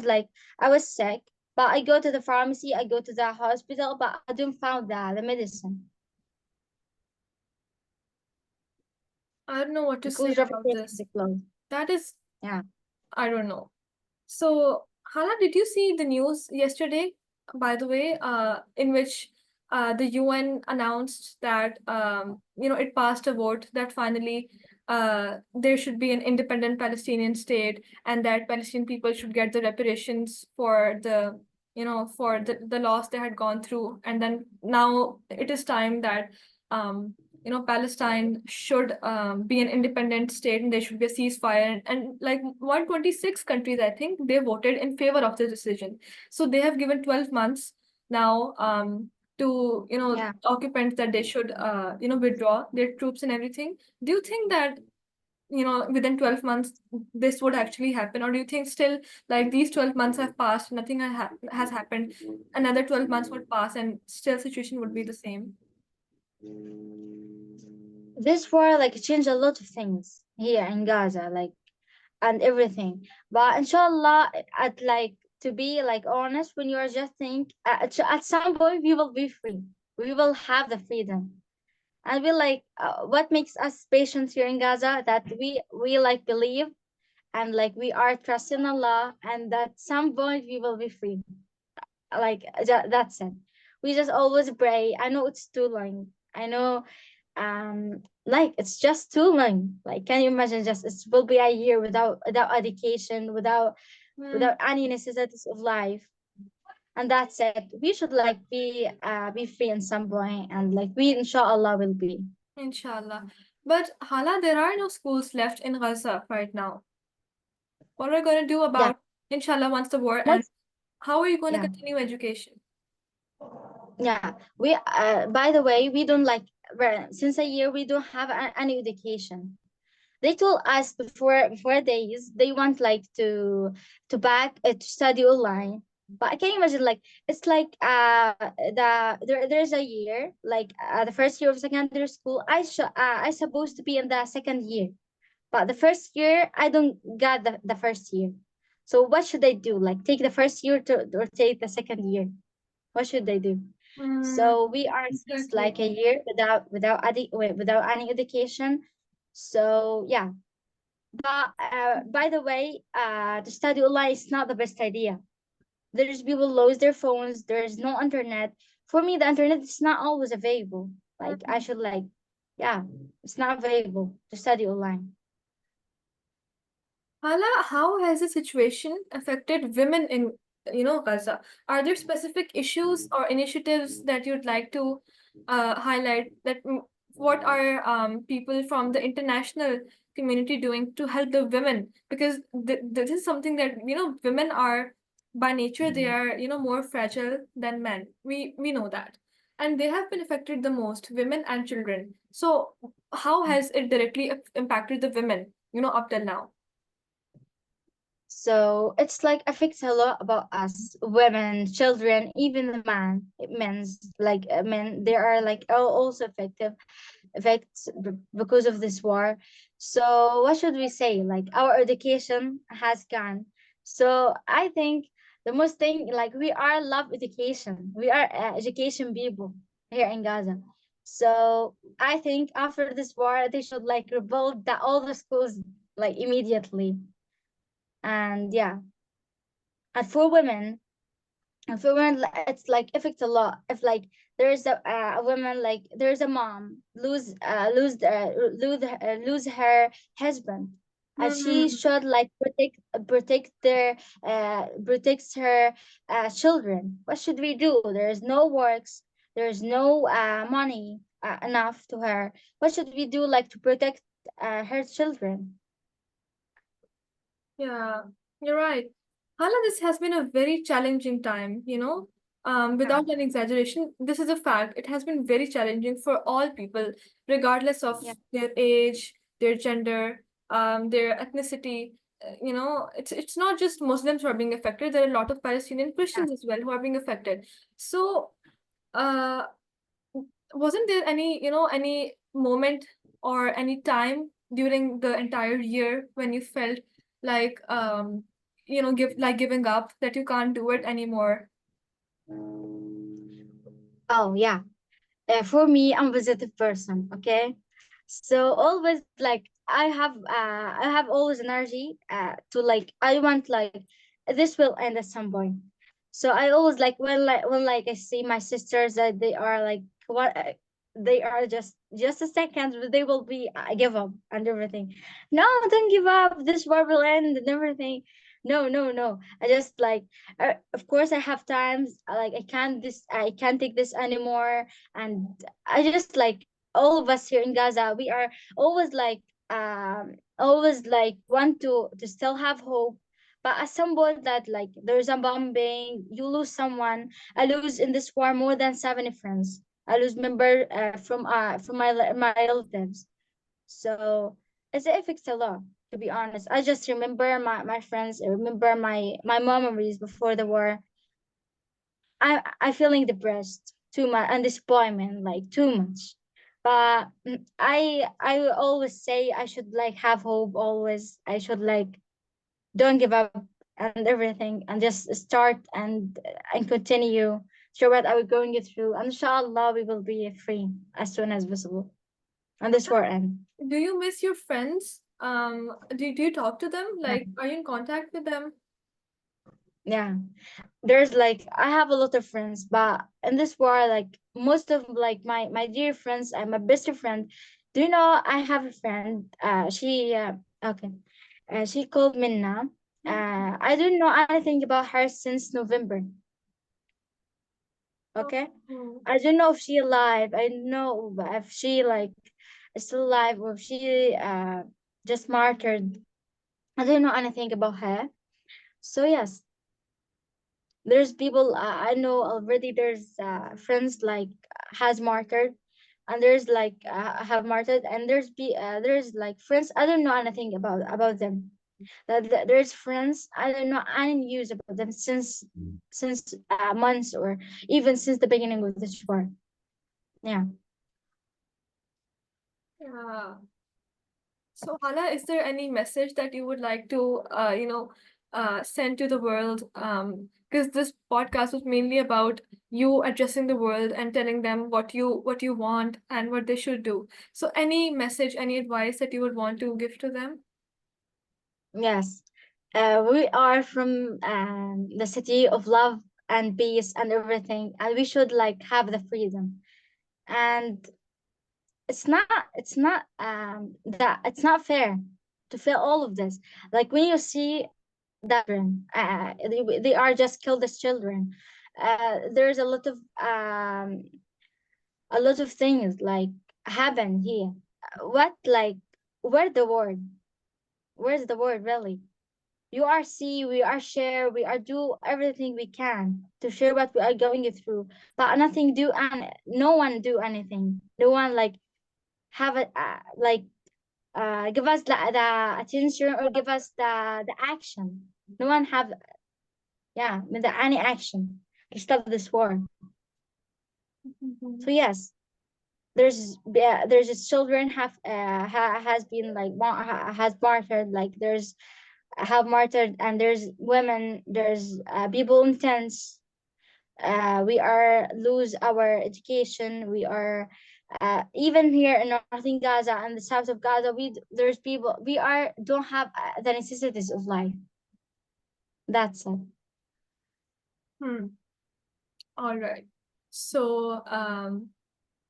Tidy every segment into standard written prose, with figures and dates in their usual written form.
like I was sick, but I go to the pharmacy, I go to the hospital, but I don't found the medicine I don't know what to say because about refrigeration this. is closed. That is, Yeah. I don't know. So, Hala, did you see the news yesterday, by the way, in which the UN announced that it passed a vote that finally there should be an independent Palestinian state, and that Palestinian people should get the reparations for the loss they had gone through, and then now it is time that um, Palestine should be an independent state, and there should be a ceasefire. And like 126 countries, I think, they voted in favor of the decision. So they have given 12 months now to Yeah. occupants that they should withdraw their troops and everything. Do you think that within 12 months this would actually happen, or do you think still like these 12 months have passed, nothing has happened, another 12 months would pass and still situation would be the same? This war like changed a lot of things here in Gaza, like and everything. But inshallah, at like to be like honest, when you are just think at some point we will be free. We will have the freedom. And we like what makes us patient here in Gaza that we like believe and like we are trusting Allah and that some point we will be free. Like that's it. We just always pray. I know it's too long. I know like it's just too long. Like can you imagine just it will be a year without education, without any necessities of life. And that's it. We should like be free in some point and like we inshallah will be. Inshallah. But Hala, there are no schools left in Gaza right now. What are we going to do Yeah. about, inshallah, once the war ends? Most How are you going to yeah. continue education? Yeah. We by the way, we don't like since a year we don't have any education. They told us before days they want like to study online, but I can imagine like it's like there's a year like the first year of secondary school I supposed to be in the second year, but the first year I don't got the first year. So what should I do, like take the first year to or take the second year? What should they do? Mm, So we are just exactly. like a year without any education. So yeah, but by the way, to study online is not the best idea. There's people lose their phones. There's no internet. For me, the internet is not always available. Like I Mhm. should like, yeah, it's not available to study online. Hala, how has the situation affected women in, Gaza? Are there specific issues or initiatives that you'd like to highlight? What are people from the international community doing to help the women? Because this is something that women are by nature, they are more fragile than men. We know that, and they have been affected the most, women and children. So how has it directly impacted the women? Up till now. So it's like affects a lot about us, women, children, even the man. It means like men. They are like also effects because of this war. So what should we say? Like our education has gone. So I think the most thing like we are love education. We are education people here in Gaza. So I think after this war they should like rebuild all the schools like immediately. And yeah, and for women it's like affects a lot if like there's a woman like there's a mom lose her husband, and she Hmm. should like protects her children. What should we do? There's no works, there's no money enough to her. What should we do like to protect her children? Yeah, you're right. Hala, this has been a very challenging time, Yeah. without an exaggeration. This is a fact. It has been very challenging for all people, regardless of Yeah. their age, their gender, their ethnicity. It's not just Muslims who are being affected. There are a lot of Palestinian Yeah. Christians as well who are being affected. So, uh, wasn't there any moment or any time during the entire year when you felt like giving up, that you can't do it anymore? Oh yeah. For me, I'm a positive person. Okay, so always like I have always energy to like I want like this will end at some point. So I always like when like I see my sisters that they are like what they are just a second, but they will be I give up and everything. No, don't give up. This war will end and everything. No, no, no. I just like of course I have times like I can't take this anymore, and I just like all of us here in Gaza, we are always always like want to still have hope. But at some point that like there's a bombing, you lose someone. I lose in this war more than 70 friends. I lose member from my relatives. So it affects a lot. To be honest, I just remember my friends. I remember my memories before the war. I feeling depressed too much and disappointment like too much. But I always say I should like have hope always. I should like don't give up and everything and just start and continue through what I was going through. And inshallah we will be free as soon as possible. And this war end. Do you miss your friends? Do you talk to them? Yeah. Like, are you in contact with them? Yeah. There's like I have a lot of friends, but in this war, like most of like my dear friends, I'm a best friend. Do you know I have a friend? Okay, she called Minna. I don't know anything about her since November. Okay, Oh. I don't know if she alive. I don't know if she like is still alive or if she just martyred. I don't know anything about her. So yes, there's people I know already. There's friends like has martyred, and there's like have martyred, and there's like friends I don't know anything about them. There's friends I don't know any news about them since months or even since the beginning of this war. Yeah. Yeah. So, Hala, is there any message that you would like to, send to the world? Because this podcast was mainly about you addressing the world and telling them what you want and what they should do. So, any message, any advice that you would want to give to them? Yes. We are from the city of love and peace and everything, and we should like have the freedom. And it's not fair to feel all of this like when you see that children they are just killed as children. There's a lot of things like happen here. What like where the word where's the word really? You are see we are share we are do everything we can to share what we are going through, but nothing do and no one do anything. No one like have it like give us the attention or give us the action. No one have any action to stop this war. So Mhm. yes, there's just children has been like has martyred, like there's have martyred, and there's women, there's people in tents. We are lose our education. We are even here in northern Gaza and the south of Gaza. There's people we are don't have the necessities of life. That's it. Hmm. All right. So,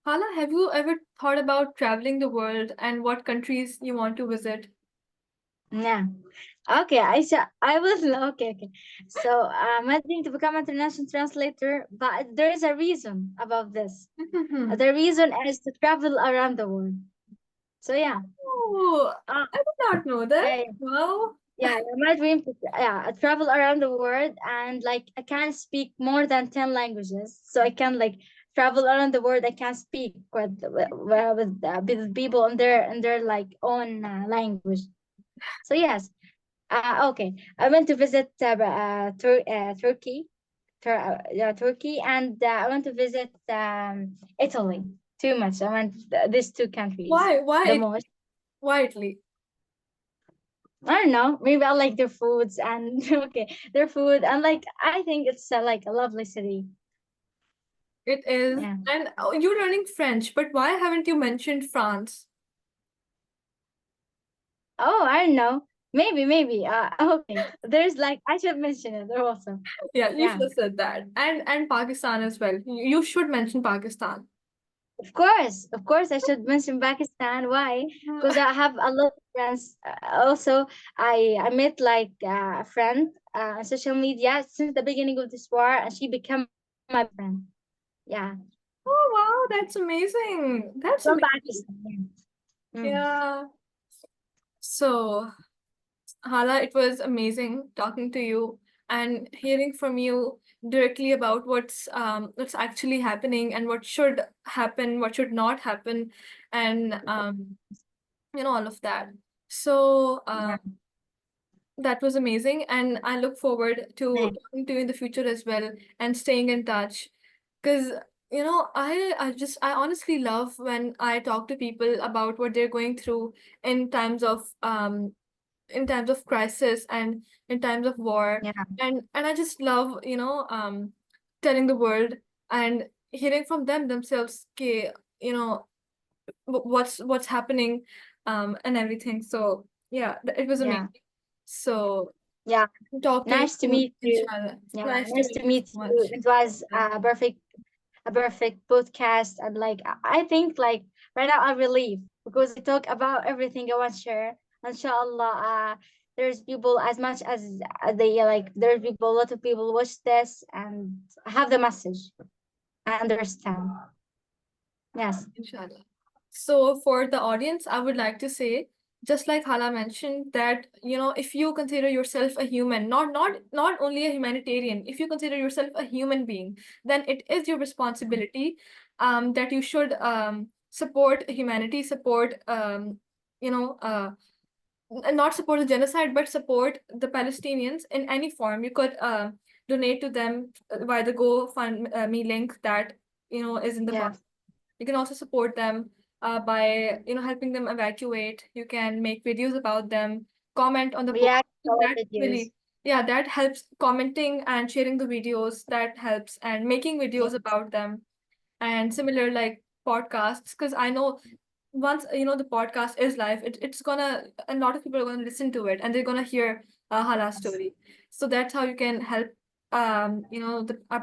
Hala, have you ever thought about traveling the world and what countries you want to visit? Yeah. Okay. I will. Okay. Okay. So I'm heading to become international translator, but there is a reason about this. The reason is to travel around the world. So yeah. Oh, Uh, I did not know that. I, Wow. yeah, my dream to travel around the world, and like I can speak more than 10 languages. So I can like travel around the world. I can speak with people in their like own language. So yes. Okay. I went to visit Turkey, Turkey, and I want to visit Italy too much. I went these two countries Why? the Why? most. Why Italy? I don't know. Maybe I like their foods and okay, their food and like I think it's like a lovely city. It is. Yeah. And you're learning French, but why haven't you mentioned France? Oh, I don't know. Maybe. Okay. There's like I should mention it. They're awesome. Yeah, you should Yeah. have said that. And Pakistan as well. You should mention Pakistan. Of course, I should mention Pakistan. Why? Because I have a lot of friends. Also, I met like a friend on social media since the beginning of this war, and she became my best friend. Yeah, Oh wow, that's amazing. That's from amazing. Pakistan. Yeah. Yeah. So, Hala, it was amazing talking to you and hearing from you directly about what's actually happening and what should happen, what should not happen, and all of that. So, Yeah. that was amazing, and I look forward to Thanks. talking to you in the future as well and staying in touch. Because I honestly love when I talk to people about what they're going through in times of crisis and in times of war, Yeah. and I just love telling the world and hearing from them themselves you know what's happening and everything. So yeah, it was Yeah. amazing. So Yeah. talk to you Nice to soon, meet you. inshallah. Yeah. Nice to Nice meet to you meet so you. much. It was Yeah, a perfect podcast, and like I think like right now I'm relieved because we talk about everything I want to share. Inshallah, there's people as much as they like. There's people, a lot of people watch this and have the message. I understand. Yes. inshallah. So for the audience, I would like to say, just like Hala mentioned, that if you consider yourself a human, not only a humanitarian, if you consider yourself a human being, then it is your responsibility that you should support humanity, support you know not support the genocide, but support the Palestinians in any form. You could donate to them via the GoFundMe link that is in the Yeah. box. You can also support them by helping them evacuate. You can make videos about them, comment on the post. React to our That videos. really, yeah, that helps. Commenting and sharing the videos, that helps, and making Yeah. videos about them. And similar like podcasts, because I know once the podcast is live, it's gonna a lot of people are gonna listen to it and they're gonna hear Hala's story. So that's how you can help the our